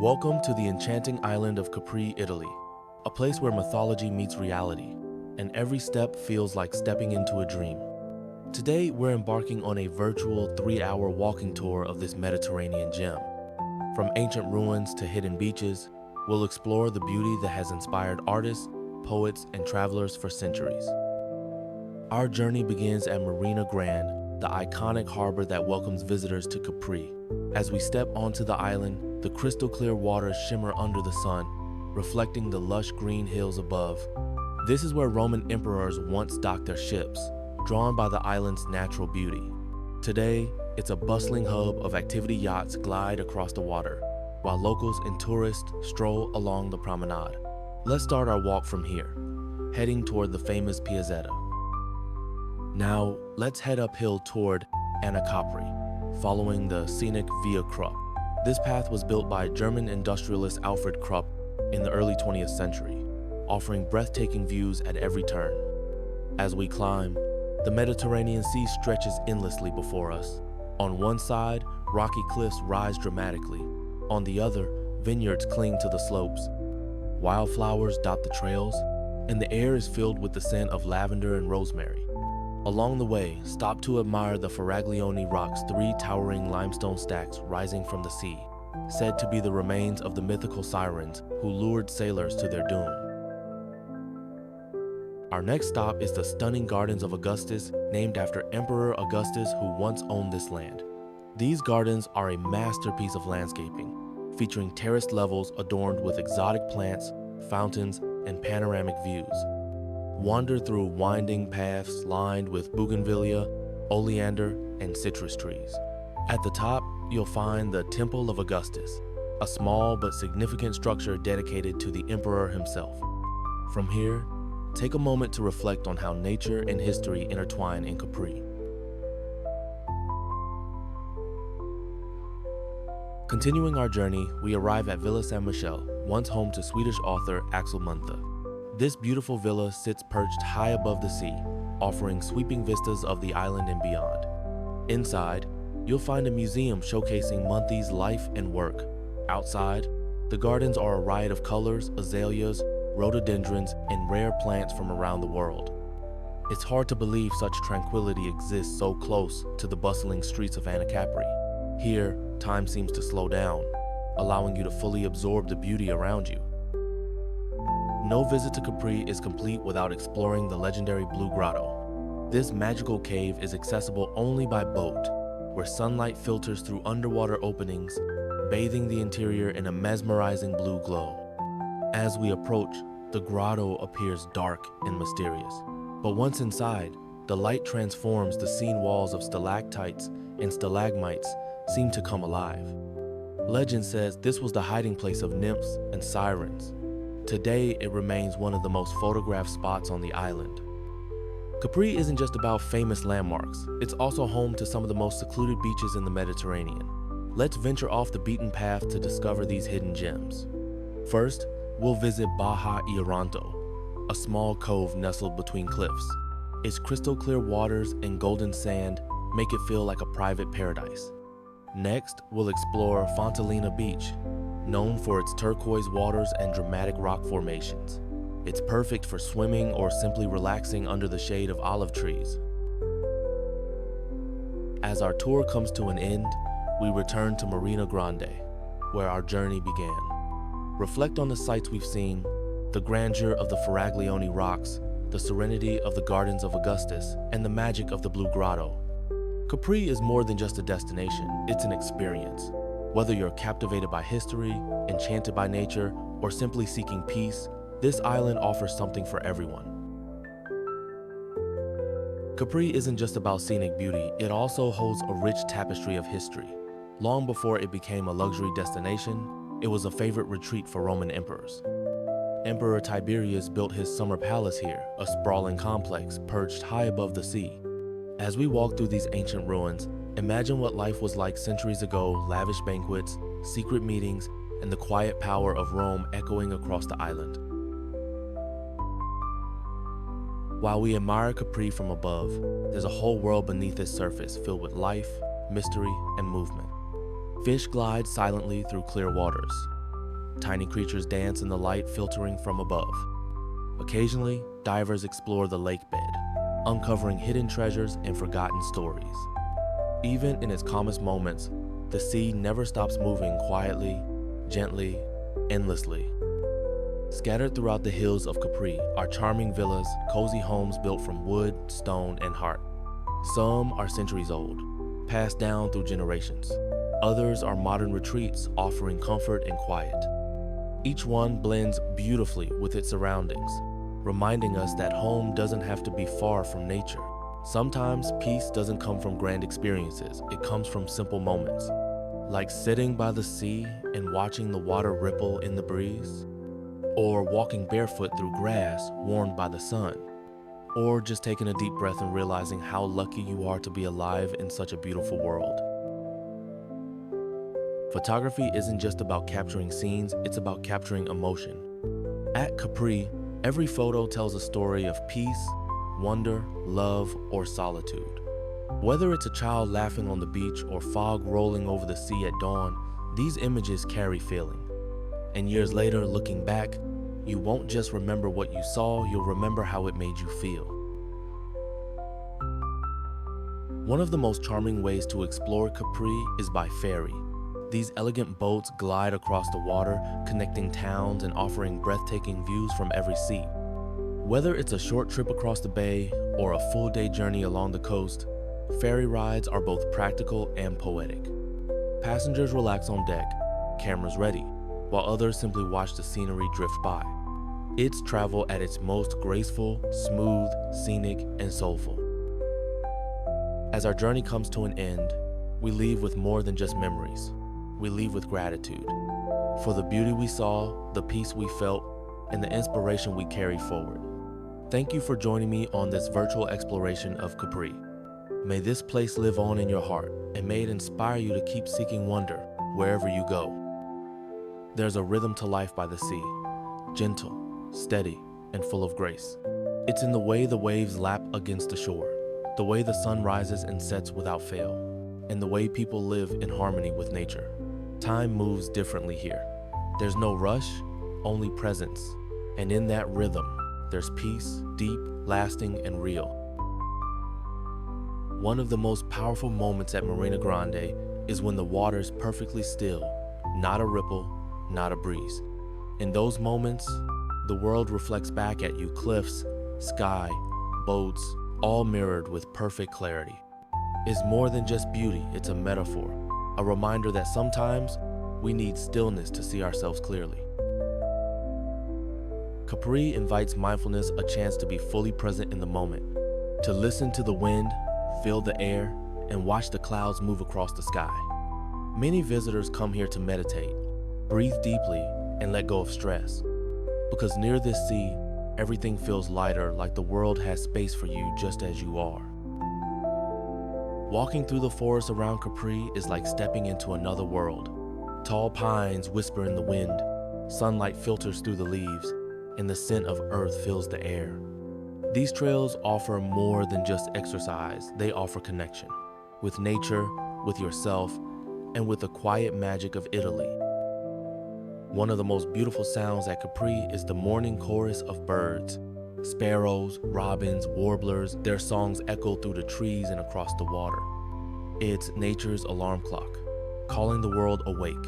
Welcome to the enchanting island of Capri, Italy, a place where mythology meets reality, and every step feels like stepping into a dream. Today, we're embarking on a virtual 3-hour walking tour of this Mediterranean gem. From ancient ruins to hidden beaches, we'll explore the beauty that has inspired artists, poets, and travelers for centuries. Our journey begins at Marina Grande, the iconic harbor that welcomes visitors to Capri. As we step onto the island, the crystal clear waters shimmer under the sun, reflecting the lush green hills above. This is where Roman emperors once docked their ships, drawn by the island's natural beauty. Today, it's a bustling hub of activity yachts glide across the water, while locals and tourists stroll along the promenade. Let's start our walk from here, heading toward the famous Piazzetta. Now, let's head uphill toward Capri, following the scenic Via Krupp. This path was built by German industrialist Alfred Krupp in the early 20th century, offering breathtaking views at every turn. As we climb, the Mediterranean Sea stretches endlessly before us. On one side, rocky cliffs rise dramatically. On the other, vineyards cling to the slopes. Wildflowers dot the trails, and the air is filled with the scent of lavender and rosemary. Along the way, stop to admire the Faraglione Rocks, 3 towering limestone stacks rising from the sea, said to be the remains of the mythical sirens who lured sailors to their doom. Our next stop is the stunning Gardens of Augustus, named after Emperor Augustus, who once owned this land. These gardens are a masterpiece of landscaping, featuring terraced levels adorned with exotic plants, fountains, and panoramic views. Wander through winding paths lined with bougainvillea, oleander, and citrus trees. At the top, you'll find the Temple of Augustus, a small but significant structure dedicated to the emperor himself. From here, take a moment to reflect on how nature and history intertwine in Capri. Continuing our journey, we arrive at Villa San Michele, once home to Swedish author Axel Munthe. This beautiful villa sits perched high above the sea, offering sweeping vistas of the island and beyond. Inside, you'll find a museum showcasing Munthe's life and work. Outside, the gardens are a riot of colors, azaleas, rhododendrons, and rare plants from around the world. It's hard to believe such tranquility exists so close to the bustling streets of Capri. Here, time seems to slow down, allowing you to fully absorb the beauty around you. No visit to Capri is complete without exploring the legendary Blue Grotto. This magical cave is accessible only by boat, where sunlight filters through underwater openings, bathing the interior in a mesmerizing blue glow. As we approach, the grotto appears dark and mysterious. But once inside, the light transforms the scene walls of stalactites and stalagmites seem to come alive. Legend says this was the hiding place of nymphs and sirens. Today, it remains one of the most photographed spots on the island. Capri isn't just about famous landmarks, it's also home to some of the most secluded beaches in the Mediterranean. Let's venture off the beaten path to discover these hidden gems. First, we'll visit Baja Iranto, a small cove nestled between cliffs. Its crystal clear waters and golden sand make it feel like a private paradise. Next, we'll explore Fontellina Beach, known for its turquoise waters and dramatic rock formations. It's perfect for swimming or simply relaxing under the shade of olive trees. As our tour comes to an end, we return to Marina Grande, where our journey began. Reflect on the sights we've seen, the grandeur of the Faraglione Rocks, the serenity of the Gardens of Augustus, and the magic of the Blue Grotto. Capri is more than just a destination, it's an experience. Whether you're captivated by history, enchanted by nature, or simply seeking peace, this island offers something for everyone. Capri isn't just about scenic beauty, it also holds a rich tapestry of history. Long before it became a luxury destination, it was a favorite retreat for Roman emperors. Emperor Tiberius built his summer palace here, a sprawling complex perched high above the sea. As we walk through these ancient ruins, imagine what life was like centuries ago: lavish banquets, secret meetings, and the quiet power of Rome echoing across the island. While we admire Capri from above, there's a whole world beneath its surface filled with life, mystery, and movement. Fish glide silently through clear waters. Tiny creatures dance in the light filtering from above. Occasionally, divers explore the lake bed, uncovering hidden treasures and forgotten stories. Even in its calmest moments, the sea never stops moving quietly, gently, endlessly. Scattered throughout the hills of Capri are charming villas, cozy homes built from wood, stone, and heart. Some are centuries old, passed down through generations. Others are modern retreats offering comfort and quiet. Each one blends beautifully with its surroundings, reminding us that home doesn't have to be far from nature. Sometimes peace doesn't come from grand experiences, it comes from simple moments, like sitting by the sea and watching the water ripple in the breeze, or walking barefoot through grass warmed by the sun, or just taking a deep breath and realizing how lucky you are to be alive in such a beautiful world. Photography isn't just about capturing scenes, it's about capturing emotion. At Capri, every photo tells a story of peace, wonder, love, or solitude. Whether it's a child laughing on the beach or fog rolling over the sea at dawn, these images carry feeling. And years later, looking back, you won't just remember what you saw, you'll remember how it made you feel. One of the most charming ways to explore Capri is by ferry. These elegant boats glide across the water, connecting towns and offering breathtaking views from every seat. Whether it's a short trip across the bay or a full-day journey along the coast, ferry rides are both practical and poetic. Passengers relax on deck, cameras ready, while others simply watch the scenery drift by. It's travel at its most graceful, smooth, scenic, and soulful. As our journey comes to an end, we leave with more than just memories. We leave with gratitude for the beauty we saw, the peace we felt, and the inspiration we carried forward. Thank you for joining me on this virtual exploration of Capri. May this place live on in your heart, and may it inspire you to keep seeking wonder wherever you go. There's a rhythm to life by the sea, gentle, steady, and full of grace. It's in the way the waves lap against the shore, the way the sun rises and sets without fail, and the way people live in harmony with nature. Time moves differently here. There's no rush, only presence, and in that rhythm, there's peace, deep, lasting, and real. One of the most powerful moments at Marina Grande is when the water's perfectly still, not a ripple, not a breeze. In those moments, the world reflects back at you, cliffs, sky, boats, all mirrored with perfect clarity. It's more than just beauty, it's a metaphor, a reminder that sometimes we need stillness to see ourselves clearly. Capri invites mindfulness, a chance to be fully present in the moment, to listen to the wind, feel the air, and watch the clouds move across the sky. Many visitors come here to meditate, breathe deeply, and let go of stress. Because near this sea, everything feels lighter, like the world has space for you just as you are. Walking through the forest around Capri is like stepping into another world. Tall pines whisper in the wind, sunlight filters through the leaves, and the scent of earth fills the air. These trails offer more than just exercise, they offer connection with nature, with yourself, and with the quiet magic of Italy. One of the most beautiful sounds at Capri is the morning chorus of birds. Sparrows, robins, warblers, their songs echo through the trees and across the water. It's nature's alarm clock, calling the world awake.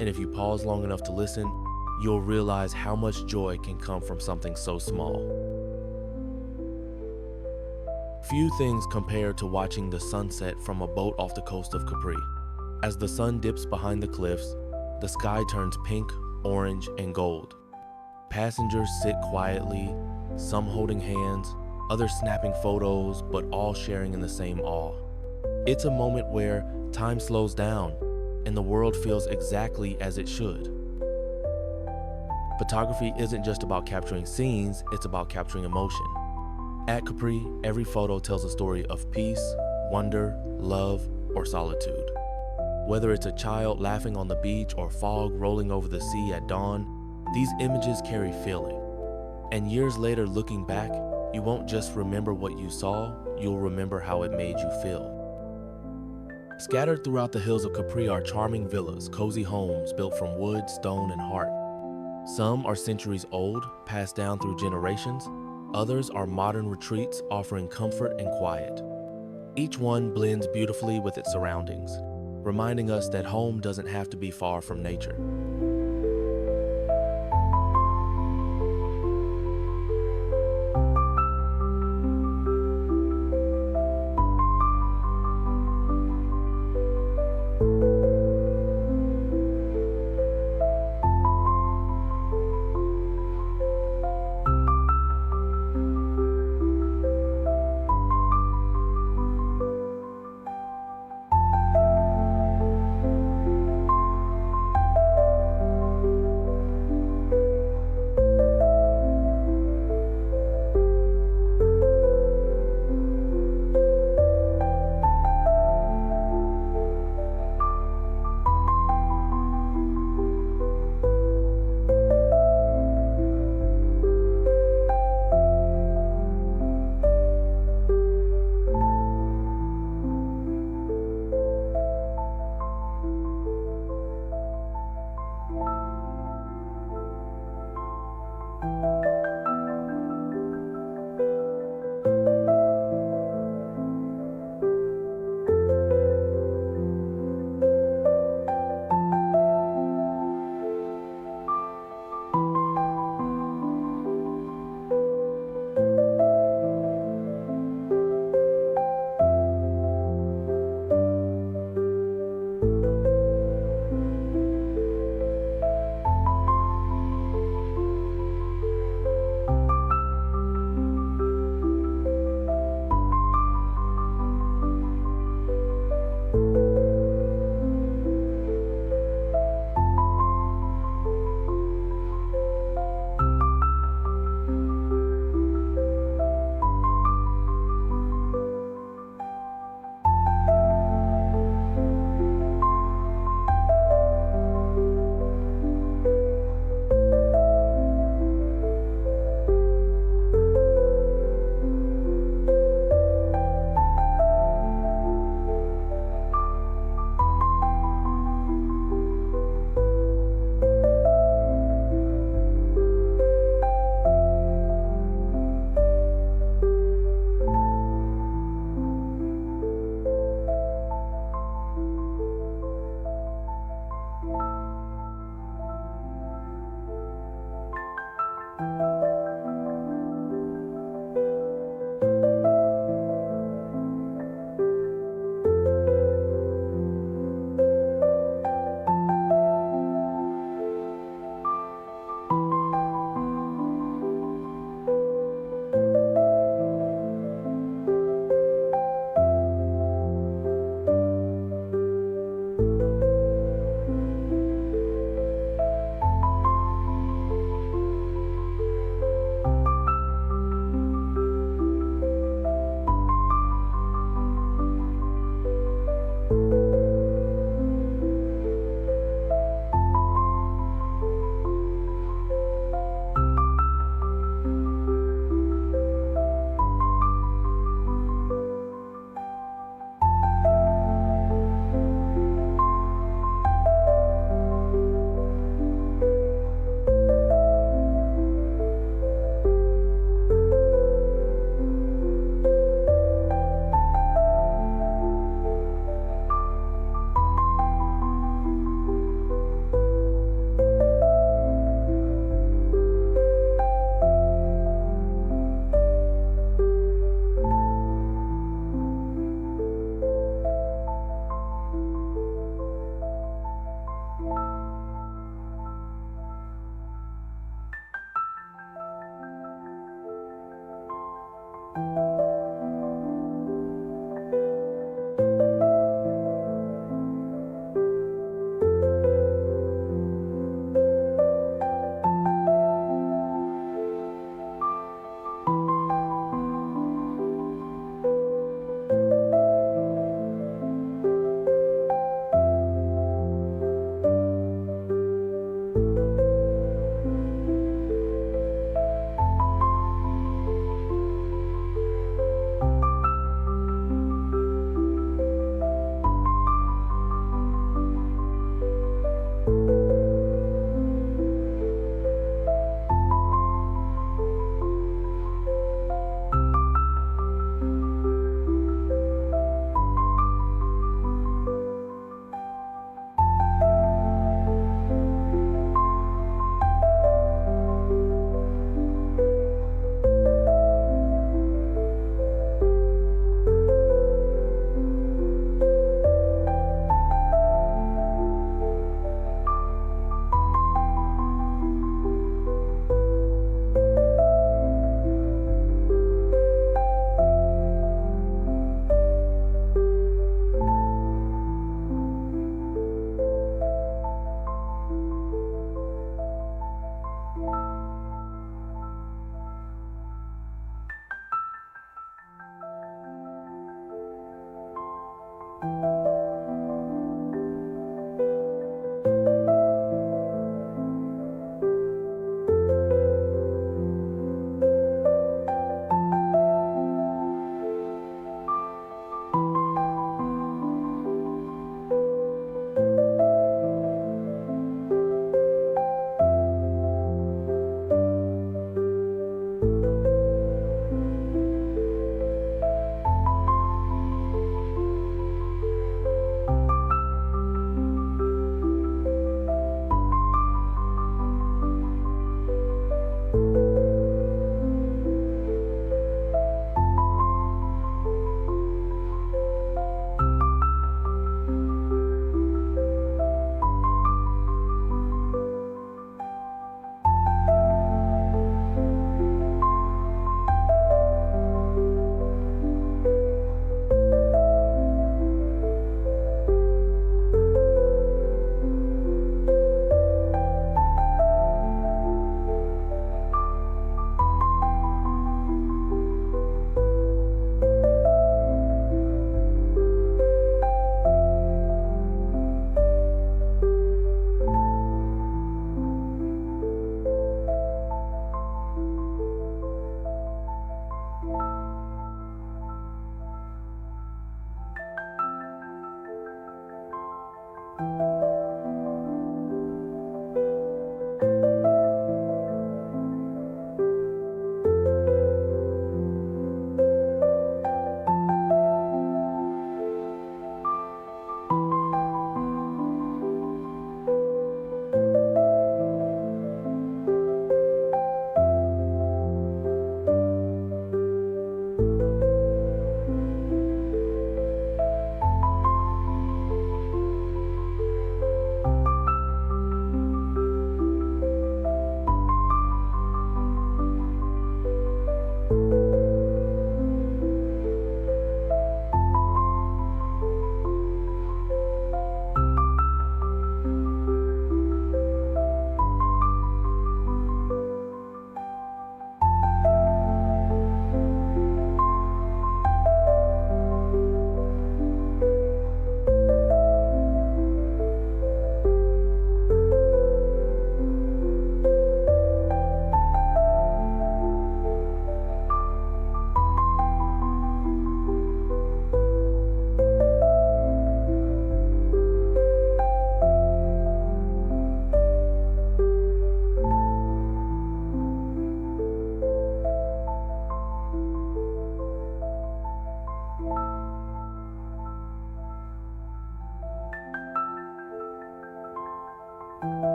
And if you pause long enough to listen, you'll realize how much joy can come from something so small. Few things compare to watching the sunset from a boat off the coast of Capri. As the sun dips behind the cliffs, the sky turns pink, orange, and gold. Passengers sit quietly, some holding hands, others snapping photos, but all sharing in the same awe. It's a moment where time slows down and the world feels exactly as it should. Photography isn't just about capturing scenes, it's about capturing emotion. At Capri, every photo tells a story of peace, wonder, love, or solitude. Whether it's a child laughing on the beach or fog rolling over the sea at dawn, these images carry feeling. And years later, looking back, you won't just remember what you saw, you'll remember how it made you feel. Scattered throughout the hills of Capri are charming villas, cozy homes built from wood, stone, and heart. Some are centuries old, passed down through generations. Others are modern retreats offering comfort and quiet. Each one blends beautifully with its surroundings, reminding us that home doesn't have to be far from nature.